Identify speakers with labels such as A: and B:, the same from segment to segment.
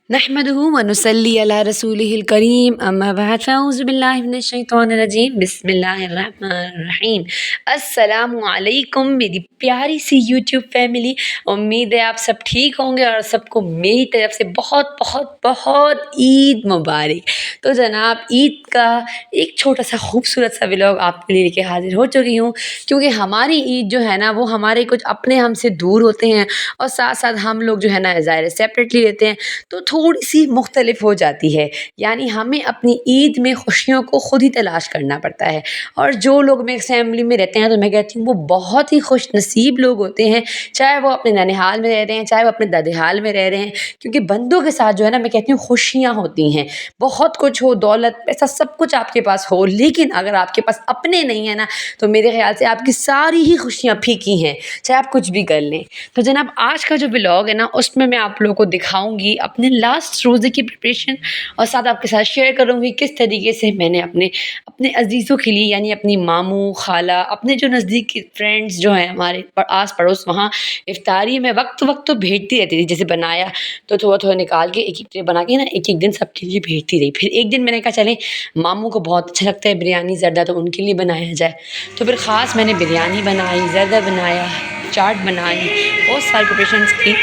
A: नहमदुहु व नुसल्ली अला रसूलिहिल करीम अम्मा बाद फ़अऊज़ु बिल्लाहि मिनश शैतानिर रजीम बिस्मिल्लाहिर रहमानिर रहीम। अस्सलामु अलैकुम मेरी प्यारी सी यूट्यूब फैमिली। उम्मीद है आप सब ठीक होंगे और सबको मेरी तरफ से बहुत बहुत बहुत ईद मुबारक। तो जनाब, ईद का एक छोटा सा खूबसूरत सा व्लॉग आपके लिए लेके हाजिर हो चुकी हूँ, क्योंकि हमारी ईद जो है ना वो हमारे कुछ अपने हमसे दूर होते हैं और साथ साथ हम लोग जो है ना ज़ाहिर सेपरेटली रहते हैं, तो थोड़ी सी मुख्तलिफ हो जाती है। यानी हमें अपनी ईद में खुशियों को खुद ही तलाश करना पड़ता है। और जो लोग मेरी फैमिली में रहते हैं तो मैं कहती हूँ वो बहुत ही खुश नसीब लोग होते हैं, चाहे वो अपने ननिहाल में रह रहे हैं, चाहे वो अपने दादिहाल में रह रहे हैं, क्योंकि बंदों के साथ जो है ना मैं कहती हूँ खुशियाँ होती हैं। बहुत कुछ हो, दौलत पैसा सब कुछ आपके पास हो, लेकिन अगर आपके पास अपने नहीं है ना तो मेरे ख्याल से आपकी सारी ही खुशियाँ फीकी हैं, चाहे आप कुछ भी कर लें। तो जनाब, आज का जो व्लॉग है ना उसमें मैं आप लोगों को दिखाऊंगी अपने लास्ट रोज़े की प्रिपरेशन, और साथ आपके साथ शेयर करूंगी किस तरीके से मैंने अपने अपने अजीज़ों के लिए, यानी अपनी मामू खाला, अपने जो नज़दीकी फ्रेंड्स जो हैं हमारे आस पड़ोस, वहाँ इफ्तारी में वक्त वक्त तो भेजती रहती थी। जैसे बनाया तो थोड़ा थोड़ा निकाल के एक एक ट्रे बना के ना एक एक दिन सबके लिए भेजती रही। फिर एक दिन मैंने कहा चले मामू को बहुत अच्छा लगता है बिरयानी ज़र्दा, तो उनके लिए बनाया जाए। तो फिर ख़ास मैंने बिरयानी बनाई, ज़र्दा बनाया, चाट बनाई, बहुत सारी प्रिपरेशंस की।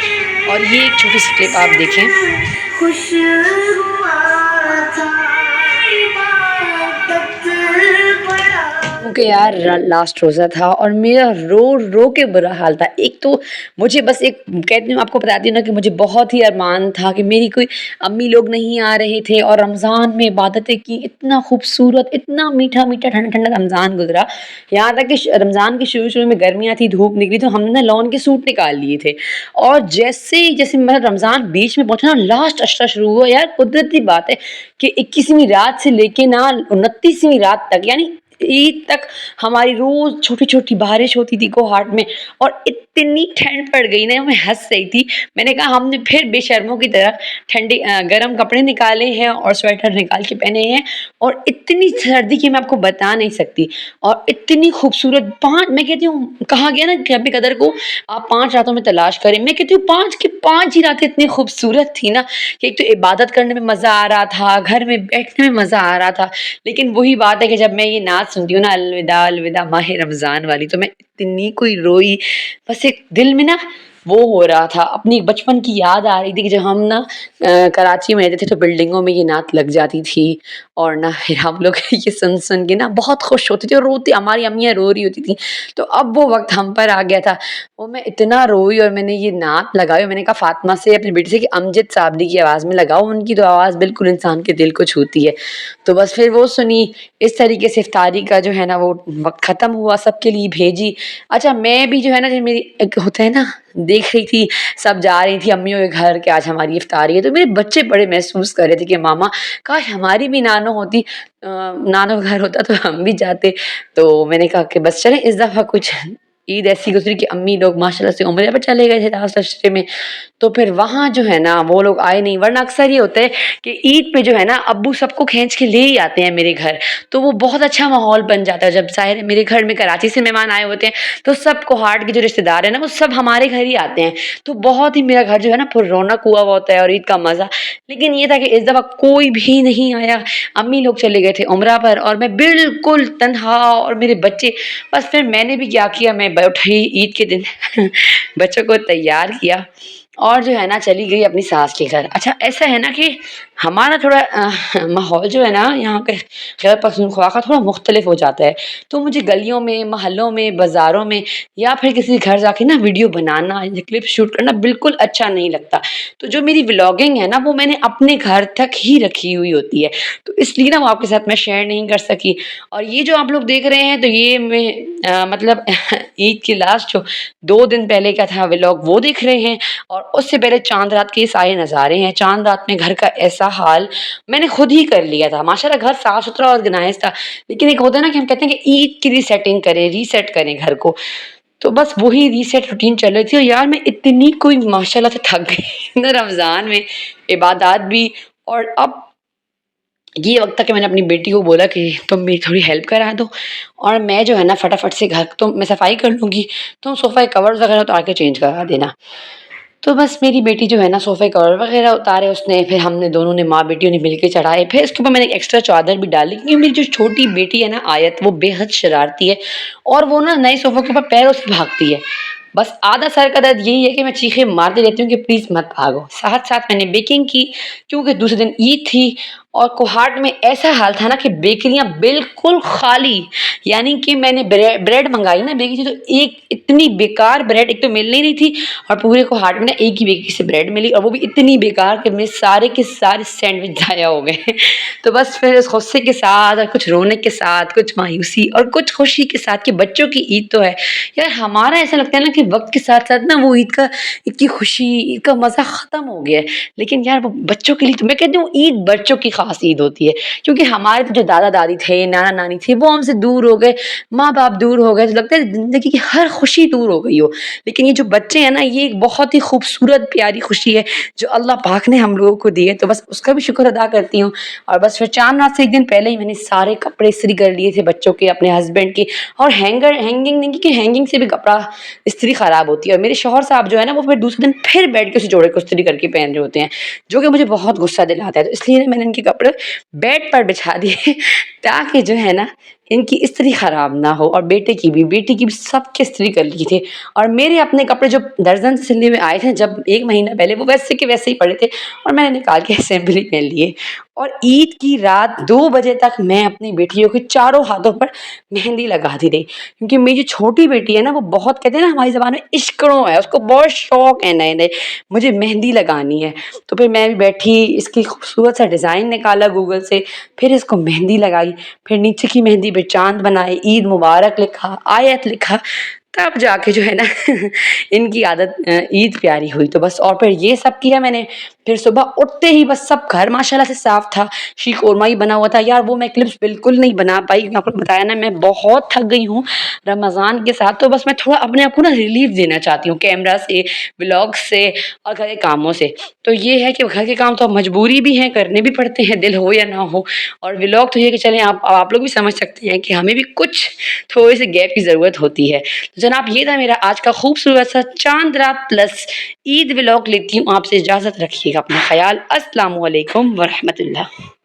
A: और ये एक छोटी सी क्लिप आप देखें। खुश हुआ था क्योंकि यार लास्ट रोज़ा था और मेरा रो रो के बुरा हाल था। एक तो मुझे बस एक कहती हूँ, आपको बताती हूँ ना कि मुझे बहुत ही अरमान था कि मेरी कोई अम्मी लोग नहीं आ रहे थे और रमज़ान में इबादतें की, इतना खूबसूरत, इतना मीठा मीठा ठंडा ठंडा रमज़ान गुजरा। यहाँ तक कि रमज़ान के शुरू में गर्मियाँ थी, धूप निकली, तो हमने लॉन के सूट निकाल लिए थे। और जैसे जैसे मतलब रमज़ान बीच में पहुँचा ना, लास्ट अशरा शुरू हुआ। यार कुदरती बात है कि 21वीं रात से लेके ना 29वीं रात तक, यानी ईद तक हमारी रोज़ छोटी छोटी बारिश होती थी कोहाट में, और इतनी ठंड पड़ गई ना, मैं हंस रही थी। मैंने कहा हमने फिर बेशर्मों की तरह ठंडी गर्म कपड़े निकाले हैं और स्वेटर निकाल के पहने हैं, और इतनी सर्दी की मैं आपको बता नहीं सकती। और इतनी खूबसूरत पाँच, मैं कहती हूँ कहा गया ना कि अपनी कदर को आप 5 रातों में तलाश करें। मैं कहती हूँ 5 की 5 ही रातें इतनी खूबसूरत थी ना कि एक तो इबादत करने में मज़ा आ रहा था, घर में बैठने में मज़ा आ रहा था। लेकिन वही बात है कि जब मैं ये नात सुनती हूँ ना, अलविदा अलविदा माह रमज़ान वाली, तो मैं इतनी कोई रोई। बस एक दिल में ना वो हो रहा था, अपनी बचपन की याद आ रही थी कि जब हम ना कराची में रहते थे तो बिल्डिंगों में ये नात लग जाती थी, और ना फिर हम लोग ये सुन सुन के ना बहुत खुश होते थे और रोती, हमारी अम्मियाँ रो रही होती थी। तो अब वो वक्त हम पर आ गया था। वो मैं इतना रोई और मैंने ये नात लगाई और मैंने कहा फ़ातिमा से, अपनी बेटी से, कि अमजद साबरी की आवाज़ में लगाओ, उनकी तो आवाज़ बिल्कुल इंसान के दिल को छूती है। तो बस फिर वो सुनी। इस तरीके से इफ्तारी का जो है ना वो वक्त ख़त्म हुआ, सबके लिए भेजी। अच्छा, मैं भी जो है ना, जब मेरी एक होता है ना, देख रही थी सब जा रही थी अम्मियों के घर कि आज हमारी इफ्तारी है, तो मेरे बच्चे बड़े महसूस कर रहे थे कि मामा काश हमारी भी नानो होती, नानो का घर होता तो हम भी जाते। तो मैंने कहा कि बस चलें इस दफ़ा कुछ ईद ऐसी गुजरी कि अम्मी लोग माशाल्लाह से उम्रे पर चले गए थे लास्ट अशरे में, तो फिर वहाँ जो है ना वो लोग आए नहीं। वरना अक्सर ये होता है कि ईद पे जो है ना अब्बू सबको खींच के ले ही आते हैं मेरे घर, तो वो बहुत अच्छा माहौल बन जाता है। जब ज़ाहिर है मेरे घर में कराची से मेहमान आए होते हैं तो सब कोहाट के जो रिश्तेदार हैं ना वो सब हमारे घर ही आते हैं, तो बहुत ही मेरा घर जो है ना पुर रौनक हुआ हुआ होता है और ईद का मज़ा। लेकिन ये था कि इस दफ़ा कोई भी नहीं आया, अम्मी लोग चले गए थे उम्रा पर और मैं बिल्कुल तन्हा और मेरे बच्चे। बस फिर मैंने भी क्या किया, मैं उठी ईद के दिन बच्चों को तैयार किया और जो है ना चली गई अपनी सास के घर। अच्छा, ऐसा है ना कि हमारा थोड़ा माहौल जो है ना यहाँ के खैर पख्तूनख्वा का थोड़ा मुख्तलिफ हो जाता है, तो मुझे गलियों में, मोहल्लों में, बाज़ारों में या फिर किसी घर जाके ना वीडियो बनाना या क्लिप शूट करना बिल्कुल अच्छा नहीं लगता। तो जो मेरी व्लॉगिंग है ना वो मैंने अपने घर तक ही रखी हुई होती है, तो इसलिए ना वो आपके साथ मैं शेयर नहीं कर सकी। और ये जो आप लोग देख रहे हैं तो ये मैं मतलब ईद के लास्ट जो 2 दिन पहले का था व्लॉग वो देख रहे हैं, और उससे पहले चाँद रात के सारे नज़ारे हैं। चाँद रात में घर का ऐसा हाल मैंने खुद ही कर लिया था। माशाल्लाह घर साफ़ सुथरा ऑर्गेनाइज़ था, लेकिन एक होता है ना कि हम कहते हैं कि ईद की रीसेटिंग करें, रीसेट करें घर को, तो बस वही रीसेट रूटीन चल रही थी। और यार मैं इतनी कोई माशाल्लाह से थक गई ना रमज़ान में, इबादत भी। और अब ये वक्त था कि मैंने अपनी बेटी को बोला कि तुम मेरी थोड़ी हेल्प करा दो, और मैं जो है ना फटाफट से घर तो मैं सफाई कर लूँगी, तुम सोफ़ा के कवर्स वगैरह उतार के चेंज करा देना। तो बस मेरी बेटी जो है ना सोफ़े कवर वग़ैरह उतारे उसने, फिर हमने दोनों ने माँ-बेटियों ने मिल के चढ़ाए, फिर इसके ऊपर मैंने एक एक्स्ट्रा चादर भी डाली क्योंकि मेरी जो छोटी बेटी है ना आयत वो बेहद शरारती है और वो ना नए सोफ़े के ऊपर पैरों से भागती है। बस आधा सर का दर्द यही है कि मैं चीखें मारती रहती हूँ कि प्लीज़ मत भागो। साथ-साथ मैंने बेकिंग की क्योंकि दूसरे दिन ईद थी और कोहाट में ऐसा हाल था ना कि बेकरियाँ बिल्कुल खाली, यानी कि मैंने ब्रेड मँगाई ना बेकरी से तो एक इतनी बेकार ब्रेड एक तो मिल नहीं रही थी और पूरे कोहाट में ना एक ही बेकरी से ब्रेड मिली और वो भी इतनी बेकार कि मेरे सारे के सारे सैंडविच ज़ाया हो गए। तो बस फिर उस गुस्से के साथ और कुछ रोने के साथ, कुछ मायूसी और कुछ खुशी के साथ कि बच्चों की ईद तो है। यार हमारा ऐसा लगता है ना कि वक़्त के साथ-साथ ना वो ईद की खुशी, ईद का मज़ा ख़त्म हो गया है। लेकिन यार वो बच्चों के लिए तो मैं कहती हूँ ईद बच्चों की ख़ास ईद होती है क्योंकि हमारे तो जो दादा-दादी थे, नाना-नानी थे वो हमसे दूर हो गए, माँ-बाप दूर हो गए, तो लगता है ज़िंदगी की हर खुशी दूर हो गई हो। लेकिन ये जो बच्चे हैं ना ये एक बहुत ही खूबसूरत प्यारी खुशी है जो अल्लाह पाक ने हम लोगों को दी है, तो बस उसका भी शुक्र अदा करती हूँ। और बस फिर चाँद रात से एक दिन पहले ही मैंने सारे कपड़े इस्त्री कर लिए थे बच्चों के, अपने हस्बैंड के और हैंगिंग नहीं क्योंकि हैंगिंग से भी कपड़ा इस्त्री ख़राब होती है और मेरे शौहर साहब जो है ना वो फिर दूसरे दिन फिर बैठ के उसे जोड़े को इस्त्री करके पहन रहे होते हैं, जो कि मुझे बहुत गुस्सा दिलाता है। तो इसलिए ना मैंने इनके कपड़े बेड पर बिछा दिए ताकि जो है ना इनकी इस्त्री ख़राब ना हो और बेटी की भी सबकी इस्त्री कर ली थी और मेरे अपने कपड़े जो दर्जन से सिलने में आए थे जब 1 महीना पहले वो वैसे के वैसे ही पड़े थे और मैंने निकाल के असेंबली पहन लिए और ईद की रात 2 बजे तक मैं अपनी बेटियों के चारों हाथों पर मेहंदी लगाती रही क्योंकि मेरी जो छोटी बेटी है ना वो बहुत कहते हैं ना हमारी ज़बान में इश्कड़ों है, उसको बहुत शौक है नए-नए मुझे मेहंदी लगानी है। तो फिर मैं भी बैठी इसकी खूबसूरत सा डिज़ाइन निकाला गूगल से, फिर इसको मेहंदी लगाई, फिर नीचे की मेहंदी पे चाँद बनाए, ईद मुबारक लिखा, आयत लिखा, तब जाके जो है ना इनकी ईद प्यारी हुई। तो बस और फिर ये सब किया मैंने, फिर सुबह उठते ही बस सब घर माशाल्लाह से साफ था, शीर कोरमा ही बना हुआ था। यार वो मैं क्लिप्स बिल्कुल नहीं बना पाई क्योंकि आपको बताया ना मैं बहुत थक गई हूँ रमज़ान के साथ, तो बस मैं थोड़ा अपने आप को ना रिलीफ़ देना चाहती हूँ कैमरा से, व्लॉग से और घर के कामों से। तो ये है कि घर के काम तो अब मजबूरी भी है, करने भी पड़ते हैं, दिल हो या ना हो और व्लॉग तो ये है कि चलें आप लोग भी समझ सकते हैं कि हमें भी कुछ थोड़े-से गैप की ज़रूरत होती है। तो जनाब ये था मेरा आज का खूबसूरत सा चाँद रात प्लस ईद व्लॉग। लेती हूँ आपसे इजाज़त, रखिएगा अपना ख़याल। अस्सलामु अलैकुम व रहमतुल्लाह।